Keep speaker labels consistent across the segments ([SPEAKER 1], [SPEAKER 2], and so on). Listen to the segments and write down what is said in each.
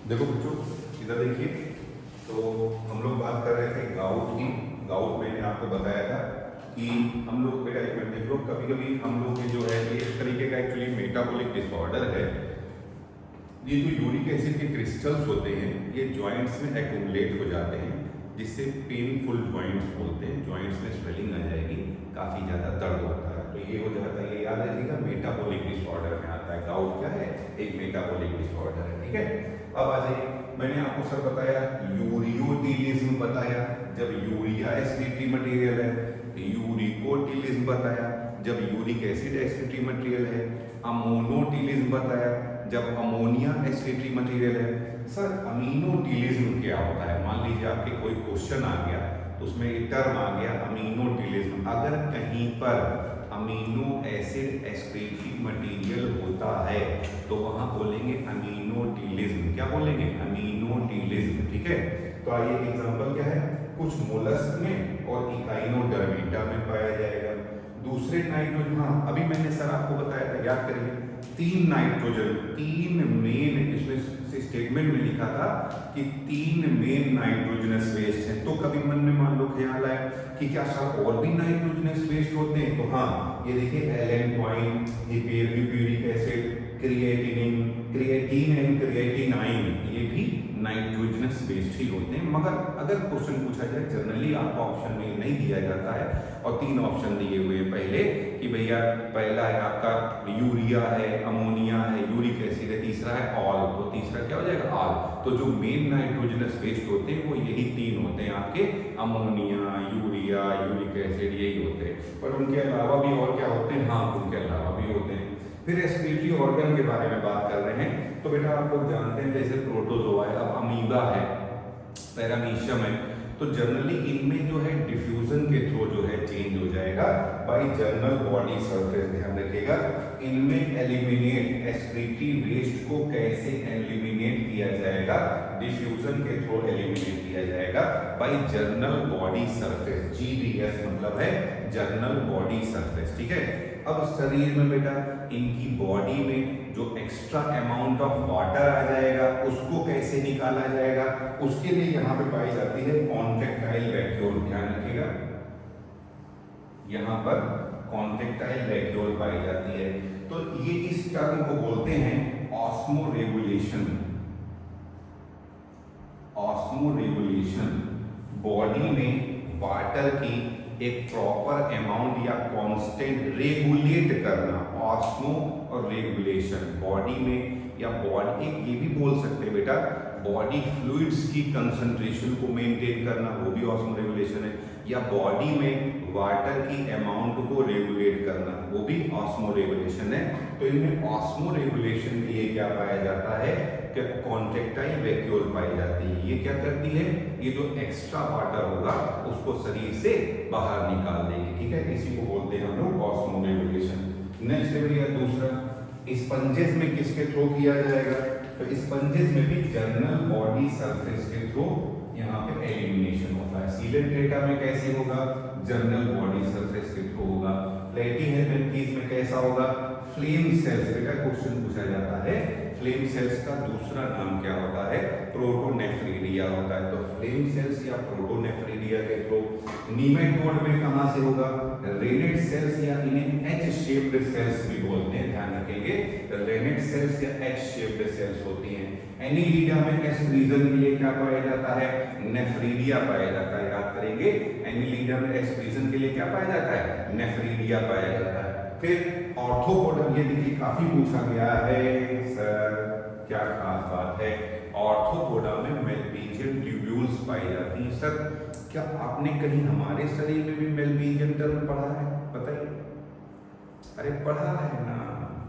[SPEAKER 1] देखो बच्चों, इधर देखिए। तो हम लोग बात कर रहे थे गाउट की। गाउट मैंने आपको बताया था कि हम लोग, बेटा एक मिनट देख लो, कभी कभी हम लोग के जो है ये एक तरीके का एक्चुअली मेटाबॉलिक डिसऑर्डर है। ये जो यूरिक एसिड के क्रिस्टल्स होते हैं ये जॉइंट्स में एक्यूमुलेट हो जाते हैं, जिससे पेनफुल जॉइंट्स बोलते हैं। जॉइंट्स में स्वेलिंग आ जाएगी, काफ़ी ज़्यादा दर्द होता है, तो ये हो जाता है। ये याद रखिएगा, मेटाबॉलिक डिसऑर्डर में आता है। गाउट क्या है? एक मेटाबॉलिक डिसऑर्डर है। ठीक है, अब आ जाइए। मैंने आपको सर बताया यूरियोटिलिज्म बताया, जब यूरिया एक्सक्रीटरी मटेरियल है। यूरिकोटिलिज्म बताया, जब यूरिक एसिड एक्सक्रीटरी मटेरियल है। अमोनोटिलिज्म बताया, जब अमोनिया एक्सक्रीटरी मटेरियल है। सर अमीनोटिलिज्म क्या होता है? मान लीजिए आपके कोई क्वेश्चन आ गया तो उसमें एक टर्म आ गया अमीनोटिलिज्म। अगर कहीं पर अमीनो एसिड एक्सक्रीटरी मटेरियल होता है तो वहां बोलेंगे अमीनोटिलिज्म। क्या बोलेंगे? अमीनोटिलिज्म। ठीक है, तो आइए एग्जांपल क्या है? कुछ मोलस्क में और इकाइनोडर्मेटा में पाया जाएगा। दूसरे नाइट्रोजन, हाँ अभी मैंने सर आपको बताया था, याद करिए, 3 नाइट्रोजन, 3 मेन, इसमें स्टेटमेंट में लिखा था कि 3 मेन नाइट्रोजनस वेस्ट हैं। तो कभी मन में मान लो ख्याल आया कि क्या सर और भी नाइट्रोजनस वेस्ट होते हैं? तो हाँ, ये देखिए allantoin, hippuric acid, creatine and creatinine, ये भी नाइट्रोजनस वेस्ट ही होते हैं। मगर अगर क्वेश्चन पूछा जाए, जनरली आपको ऑप्शन में नहीं दिया जाता है, और 3 ऑप्शन दिए हुए हैं पहले कि भैया पहला है आपका यूरिया है, अमोनिया है, यूरिक एसिड है, तीसरा है ऑल। तो तीसरा क्या हो जाएगा? ऑल। तो जो मेन नाइट्रोजनस वेस्ट होते हैं वो यही 3 होते हैं आपके, अमोनिया, यूरिया, यूरिक एसिड, यही होते हैं। पर उनके अलावा भी और क्या होते हैं? हाँ, उनके अलावा भी होते हैं। फिर रेस्पिरेटरी ऑर्गन के बारे में बात कर रहे हैं। तो बेटा आप लोग जानते हैं जैसे प्रोटोजोआ है, अब अमीबा है, पैरामीशियम है, तो जनरली इनमें जो है डिफ्यूजन के थ्रू जो है चेंज हो जाएगा बाय जर्नल बॉडी सरफेस। ध्यान रखिएगा, इनमें एलिमिनेट एक्सक्रीटरी वेस्ट को कैसे एलिमिनेट किया जाएगा? डिफ्यूजन के थ्रू एलिमिनेट किया जाएगा by general body surface. GDS मतलब है जर्नल बॉडी सरफेस। ठीक है, अब शरीर में बेटा इनकी बॉडी में जो एक्स्ट्रा अमाउंट ऑफ वाटर आ जाएगा उसको कैसे निकाला जाएगा? उसके लिए यहां पे पाई जाती है कॉन्ट्रैक्टाइल वैक्यूल। ध्यान रखिएगा, यहां पर कॉन्ट्रैक्टाइल वैक्यूल पाई जाती है। तो ये इस टर्म को बोलते हैं ऑस्मोरेगुलेशन। ऑस्मोरेगुलेशन, बॉडी में वाटर की एक प्रॉपर अमाउंट या कांस्टेंट रेगुलेट करना। ऑस्मो और रेगुलेशन, बॉडी में या बॉडी, ये भी बोल सकते हैं बेटा, बॉडी फ्लूइड्स की कंसंट्रेशन को मेंटेन करना, वो भी ऑस्मो रेगुलेशन है। या बॉडी में वाटर की अमाउंट को रेगुलेट करना, वो भी ऑस्मो रेगुलेशन है। तो इनमें ऑस्मो रेगुलेशन के लिए क्या पाया जाता है? कॉन्ट्रैक्टाइल वैक्यूल पाई जाती है। ये क्या करती है? ये जो एक्स्ट्रा वाटर होगा उसको शरीर से बाहर निकाल देगी। ठीक है, इसी को बोलते हैं हम लोग ऑस्मो रेगुलेशन। नेक्स्ट है भैया दूसरा, स्पंजेस में किसके थ्रू किया जाएगा? तो स्पंजेस में भी जर्नल बॉडी सरफेस के थ्रू यहाँ पे एलिमिनेशन होता है। सीलेंट डेटा में कैसे होगा? जर्नल बॉडी सरफेस के थ्रू होगा। प्लेटिहेल्मिन्थीज में कैसा होगा? Flame cells. बेटा क्वेश्चन पूछा जाता है, फ्लेम सेल्स का दूसरा नाम क्या होता है? प्रोटोनेफ्रीडिया होता है। तो फ्लेम सेल्स या प्रोटोनेफ्रीडिया के थ्रू। नीमेटोड में कहां से होगा? रेनेट सेल्स, या इन्हें एच शेप्ड सेल्स भी बोलते हैं, ध्यान रखेंगे। रेनेट सेल्स या एच शेप्ड सेल्स होती हैं। एनीलिडा में एक्सक्रीजन के लिए क्या पाया जाता है? नेफ्रीडिया पाया जाता है, याद करेंगे। एनीलिडा में एक्सक्रीजन के लिए क्या पाया जाता है? नेफ्रीडिया पाया जाता है। फिर ऑर्थोपोडा, ये देखिए काफी पूछा गया है सर, क्या खास बात है? ऑर्थोपोडा में मेलपीजियन ट्यूब्यूल्स पाई जाती हैं। सर क्या आपने कहीं हमारे शरीर में भी मेलपीजियन टर्म पढ़ा है? बताइए। अरे पढ़ा है ना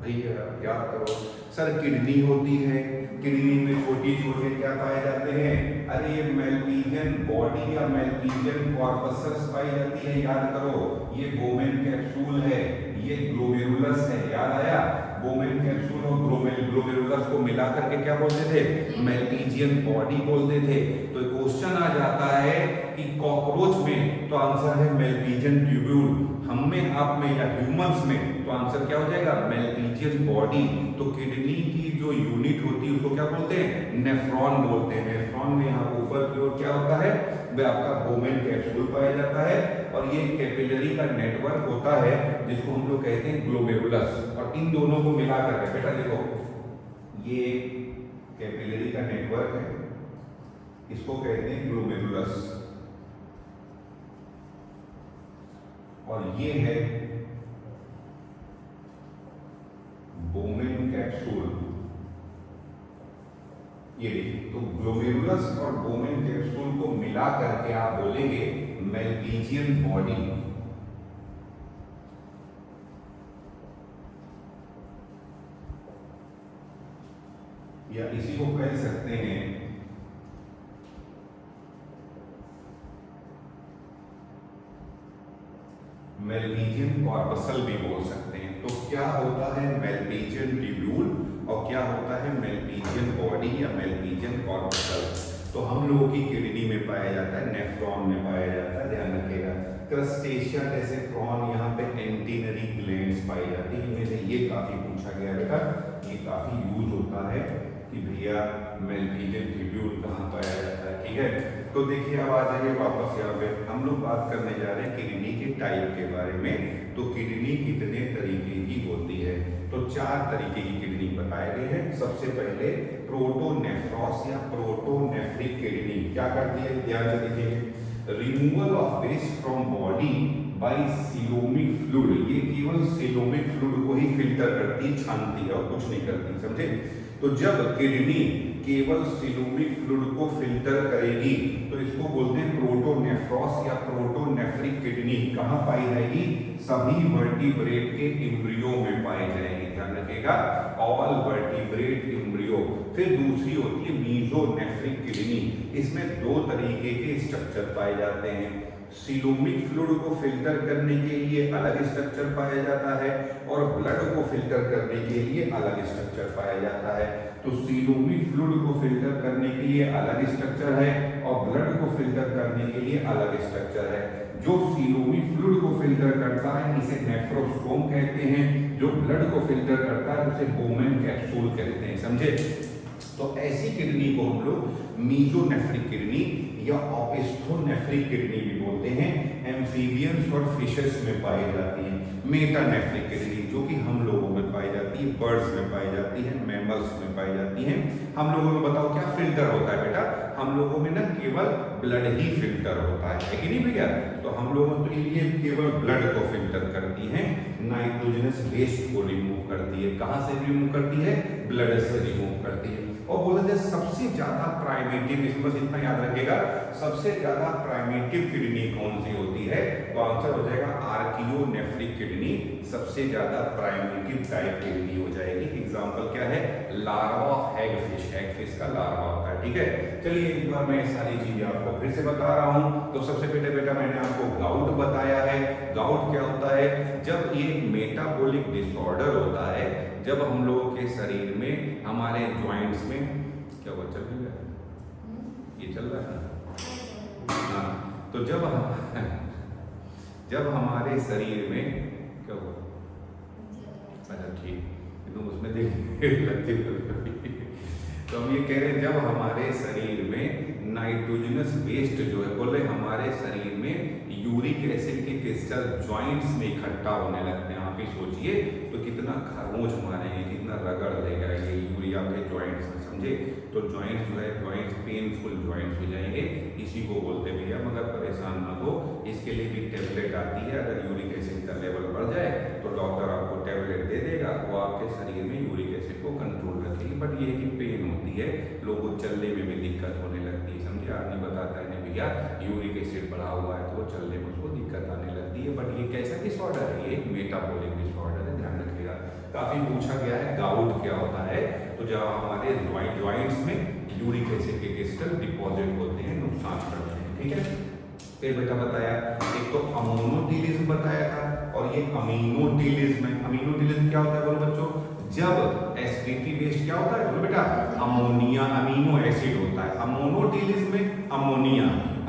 [SPEAKER 1] भैया, याद करो। सर किडनी होती है, किडनी में छोटी छोटे क्या पाए जाते हैं? अरे ये मेलपीजियन बॉडी या मेलपीजियन कॉर्पसस पाई जाती है, याद करो। ये बोमेन कैप्सूल है, ये ग्लोमेरुलस है, याद आया? बोमेन कैप्सूल और ग्लोमेरुलस को मिला करके क्या बोलते थे? मेलपीजियन बॉडी बोलते थे। तो क्वेश्चन आ जाता है कि कॉकरोच में तो आंसर है मेलपीजियन ट्यूब्यूल, हम में, आप में या ह्यूमंस में तो आंसर क्या हो जाएगा? Malpighian body. तो किडनी की जो यूनिट होती है उसको क्या बोलते हैं, नेफ्रॉन बोलते हैं। नेफ्रॉन में यहाँ ऊपर की ओर क्या होता है, वह आपका बोमेन कैप्सूल पाया जाता है और ये कैपिलरी का नेटवर्क होता है जिसको हम लोग कहते हैं ग्लोमेरुलस। और इन दोनों को मिला करके बेटा देखो, ये कैपिलरी का नेटवर्क है, इसको कहते हैं ग्लोमेरुलस, और ये है बोमेन कैप्सूल। ये देखिए, तो ग्लोमेरुलस और बोमेन कैप्सूल को मिला करके आप बोलेंगे मेलपीजियन बॉडी। या इसी को कह सकते हैं मेलपीजियन कॉर्पसल भी बोल सकते हैं। तो क्या होता है मेलपीजियन ट्यूब्यूल और क्या होता है मेलपीजियन बॉडी या मेलपीजियन कॉर्पसल। तो हम लोगों की किडनी में पाया जाता है, नेफ्रॉन में पाया जाता है, ध्यान रखिएगा। क्रस्टेशिया जैसे प्रॉन यहाँ पे एंटीनरी ग्लैंड्स पाई जाती है, इनमें से ये काफी पूछा गया बेटा, ये काफी यूज होता है कि भैया मेलपीजियन ट्यूब्यूल कहाँ पाया जाता है। ठीक है, तो देखिए अब आ जाइए वापस यहाँ पे, हम लोग बात करने जा रहे हैं किडनी के टाइप के बारे में। तो किडनी कितने तरीके की होती है, तो 4 तरीके की किडनी बताए गए हैं। सबसे पहले प्रोटोनेफ्रॉस या प्रोटोनेफ्रिक किडनी क्या करती है, ध्यान से देखिए, removal of waste from body by coelomic fluid. ये केवल सीलोमिक फ्लूइड को ही फिल्टर करती है, छानती है और कुछ नहीं करती, समझे। तो जब किडनी केवल सीलोमिक फ्लूइड को फिल्टर करेगी तो इसको बोलते हैं प्रोटोनेफ्रॉस या प्रोटोनेफ्रिक किडनी। कहाँ पाई जाएगी, सभी वर्टिब्रेट के एम्ब्रियो में पाई जाएगी, ध्यान रखिएगा, ऑल वर्टिब्रेट एम्ब्रियो। फिर दूसरी होती है मीजोनेफ्रिक किडनी। इसमें 2 तरीके के स्ट्रक्चर पाए जाते हैं। सीलोमिक फ्लूइड को फिल्टर करने के लिए अलग स्ट्रक्चर पाया जाता है और ब्लड को फिल्टर करने के लिए अलग स्ट्रक्चर पाया जाता है। तो सीलोमिक फ्लूइड को फिल्टर करने के लिए अलग स्ट्रक्चर है और ब्लड को फिल्टर करने के लिए अलग स्ट्रक्चर है। जो सीलोमिक फ्लूइड को फिल्टर करता है इसे नेफ्रोस्टोम कहते हैं, जो ब्लड को फिल्टर करता है उसे बोमेन कैप्सूल कहते हैं, समझे। तो ऐसी किडनी को हम लोग मीजोनेफ्रिक किडनी या ऑपिस्थोनेफ्रिक किडनी भी बोलते हैं। एम्फीबियंस और फिशेस में पाई जाती है। मेटानेफ्रिक किडनी जो कि हम लोगों में पाई जाती है, बर्ड्स में पाई जाती है, मैमल्स में पाई जाती है। हम लोगों में बताओ क्या फिल्टर होता है बेटा, हम लोगों में ना केवल ब्लड ही फिल्टर होता है कि नहीं भैया। तो हम लोगों के लिए केवल ब्लड को फिल्टर करती है, नाइट्रोजनस वेस्ट को रिमूव करती है। कहाँ से रिमूव करती है, ब्लड से रिमूव करती है। और बोला जाए सबसे ज्यादा प्राइमेटिव, इसमें बस इतना याद रखिएगा, सबसे ज्यादा प्राइमेटिव किडनी कौन सी होती है, तो आंसर हो जाएगा आर्कियोनेफ्रिक किडनी सबसे ज्यादा प्राइमेटिव टाइप किडनी हो जाएगी। एग्जांपल क्या है, लार्वा ऑफ हैगफिश, हैगफिश का लार्वा होता है। ठीक है, चलिए एक बार मैं सारी चीजें आपको फिर से बता रहा हूं। तो सबसे पहले बेटा मैंने आपको गाउट बताया है। गाउट क्या होता है, जब ये मेटाबॉलिक डिसऑर्डर होता है, जब हम लोगों के शरीर में हमारे जॉइंट्स में क्या हुआ, चल रहा है, ये चल रहा है हाँ। तो जब हमारे शरीर में क्या हुआ, अच्छा ठीक, तुम उसमें देख लगती तो हम ये कह रहे हैं जब हमारे शरीर में नाइट्रोजनस वेस्ट जो है, बोले हमारे शरीर में यूरिक एसिड के क्रिस्टल जॉइंट्स में इकट्ठा होने लगते हैं। आप ही सोचिए तो कितना खरोंच मारेंगे, कितना रगड़ देगा ये यूरिया के जॉइंट्स में, समझे। तो जॉइंट्स जो है, जॉइंट्स पेनफुल जॉइंट्स हो जाएंगे, इसी को बोलते भैया। मगर परेशान ना हो, इसके लिए भी टेबलेट आती है। अगर यूरिक एसिड का लेवल बढ़ जाए तो डॉक्टर आपको टेबलेट दे देगा, वो आपके शरीर में यूरिक एसिड को कंट्रोल रखेगी। बट ये है कि पेन होती है, लोगों को चलने में भी दिक्कत होने लगती है, समझे। आदमी बताता है नहीं भैया यूरिक एसिड बढ़ा हुआ है, तो वो चलने में उसको दिक्कत आने लगती है। बट ये कैसा डिसऑर्डर है, ये मेटाबॉलिक डिसऑर्डर है, ध्यान रखिएगा। काफी पूछा गया है गाउट क्या होता है, तो जब हमारे जॉइंट्स में यूरिक एसिड के क्रिस्टल डिपॉजिट होते हैं, नुकसान करते हैं। ठीक है, फिर बेटा बताया एक तो अमोनोटिलिज्म बताया था और ये अमीनोटिलिज्म है। अमीनोटिलिज्म क्या होता है बोलो बच्चों, जब एसिडिटी बेस्ड क्या होता है बोलो बेटा, अमोनिया, अमीनो एसिड होता है। अमोनोटिलिज्म में अमोनिया,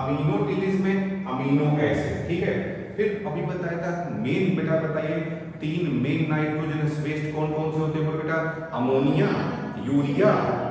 [SPEAKER 1] अमीनोटिलिज्म में अमीनो एसिड। ठीक है, फिर अभी बताया था मेन, बेटा बताइए 3 मेन नाइट्रोजनस वेस्ट कौन कौन से होते हैं बोलो बेटा, अमोनिया, यूरिया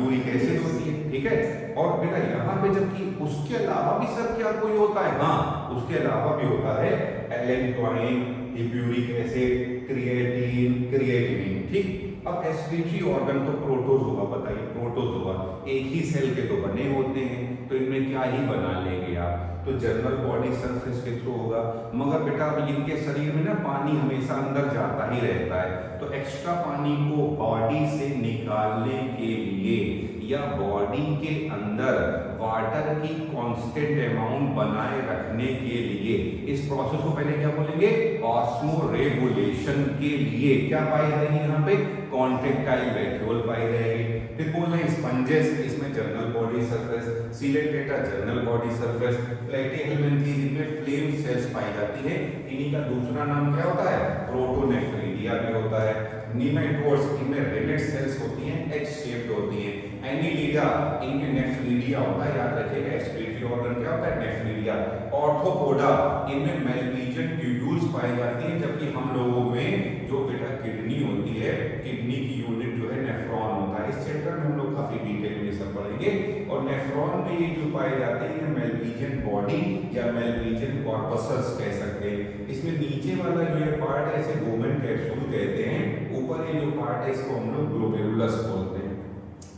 [SPEAKER 1] यूरिक एसिड होती है, ठीक है। और बेटा यहाँ पे जबकि उसके अलावा भी सर क्या कोई होता है, हाँ उसके अलावा भी होता है electronic, uric acid, creatine, creatinine, ठीक। अब एस्क्रीटरी ऑर्गन तो प्रोटोज होगा, बताइए प्रोटोज होगा, एक ही सेल के तो बने होते हैं, तो इनमें क्या ही बना लेंगे आप, तो जनरल बॉडी सरफेस के थ्रू होगा। मगर बेटा अब इनके शरीर में ना पानी हमेशा अंदर जाता ही रहता है, तो एक्स्ट्रा पानी को बॉडी से निकालने के लिए या बॉडी के अंदर वाटर की कांस्टेंट अमाउंट बनाए रखने के लिए इस प्रोसेस को पहले क्या बोलेंगे, ऑस्मोरेगुलेशन के लिए क्या पाई जाएगी यहाँ पे, कॉन्ट्रैक्टाइल वैक्यूल पाई जाएगी। फिर बोल रहे हैं स्पंजेस, इसमें general body surface, ciliata general body surface, platyhelminthes इनमें फ्लेम सेल्स पाई जाती है। इन्हीं का दूसरा नाम क्या होता है, प्रोटोनेफ्रिडिया भी होता है। निमेटोड्स इनमें रेनेट सेल्स होती हैं, एच शेप्ड होती हैं। एनिलिडा इनमें नेफ्रिडिया होता है, याद रखिएगा एक्सक्रीटरी ऑर्गन क्या होता है, नेफ्रिडिया। ऑर्थोपोडा इनमें मेलपीजियन ट्यूब्यूल्स पाई जाती हैं, जबकि हम लोगों में जो बेटा किडनी होती है, किडनी की यूनिट जो है नेफ्रॉन होता है। इस चैप्टर में हम लोग काफी डिटेल में सब पढ़ेंगे। और नेफ्रॉन में ये जो पाए जाते हैं मेलपीजियन बॉडी या मेलपीजियन कॉर्पसल्स कह सकते हैं। इसमें नीचे वाला जो ये पार्ट है इसे गोमेन कैप्सूल कहते हैं, ऊपर ये जो पार्ट है इसको हम लोग ग्लोमेरुलस बोलते हैं।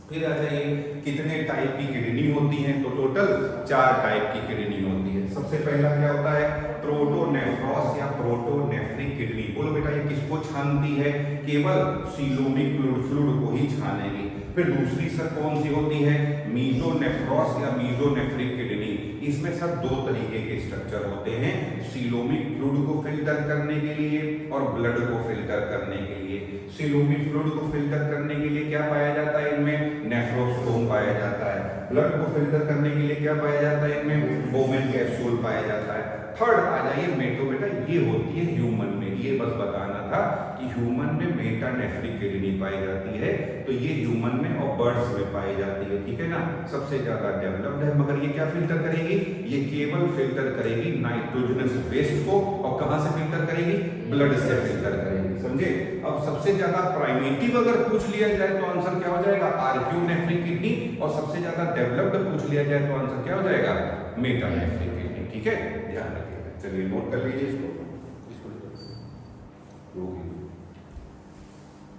[SPEAKER 1] फिर आ जाइए कितने टाइप की किडनी होती हैं, तो टोटल 4 टाइप की किडनी होती है। सबसे पहला क्या होता है, प्रोटोनेफ्रॉस या प्रोटोनेफ्रिक किडनी। बोलो बेटा ये किसको छानती है, केवल सीलोमिक फ्लूइड को ही छानेगी। फिर दूसरी सर कौन सी होती है, मीजोनेफ्रॉस या मीजोनेफ्रिक किडनी। इसमें सब 2 तरीके के स्ट्रक्चर होते हैं, सीलोमिक फ्लूइड को फिल्टर करने के लिए और ब्लड को फिल्टर करने के लिए। सीलोमिक फ्लूइड को फिल्टर करने के लिए क्या पाया जाता है इनमें, नेफ्रोस्टोम पाया जाता है। ब्लड को फिल्टर करने के लिए क्या पाया जाता है इनमें, बोमेन कैप्सूल पाया जाता है। थर्ड आ जाइए मेटो, बेटा ये होती है ह्यूमन में, ये बस बताना था कि ह्यूमन में मेटानेफ्रिक किडनी पाई जाती है, तो ये ह्यूमन में और बर्ड्स में पाई जाती है, ठीक है ना, सबसे ज्यादा डेवलप्ड है। मगर ये क्या फिल्टर करेगी, ये केवल फिल्टर करेगी नाइट्रोजनस वेस्ट को, और कहां से फिल्टर करेगी, ब्लड से फिल्टर करेगी, समझे। अब सबसे ज्यादा प्राइमेटिव अगर पूछ लिया जाए तो आंसर क्या हो जाएगा, आर्कियोनेफ्रिक किडनी, और सबसे ज्यादा डेवलप्ड पूछ लिया जाए तो आंसर क्या हो जाएगा, मेटानेफ्रिक किडनी, ठीक है, ध्यान रखिएगा। चलिए नोट कर लीजिए इसको।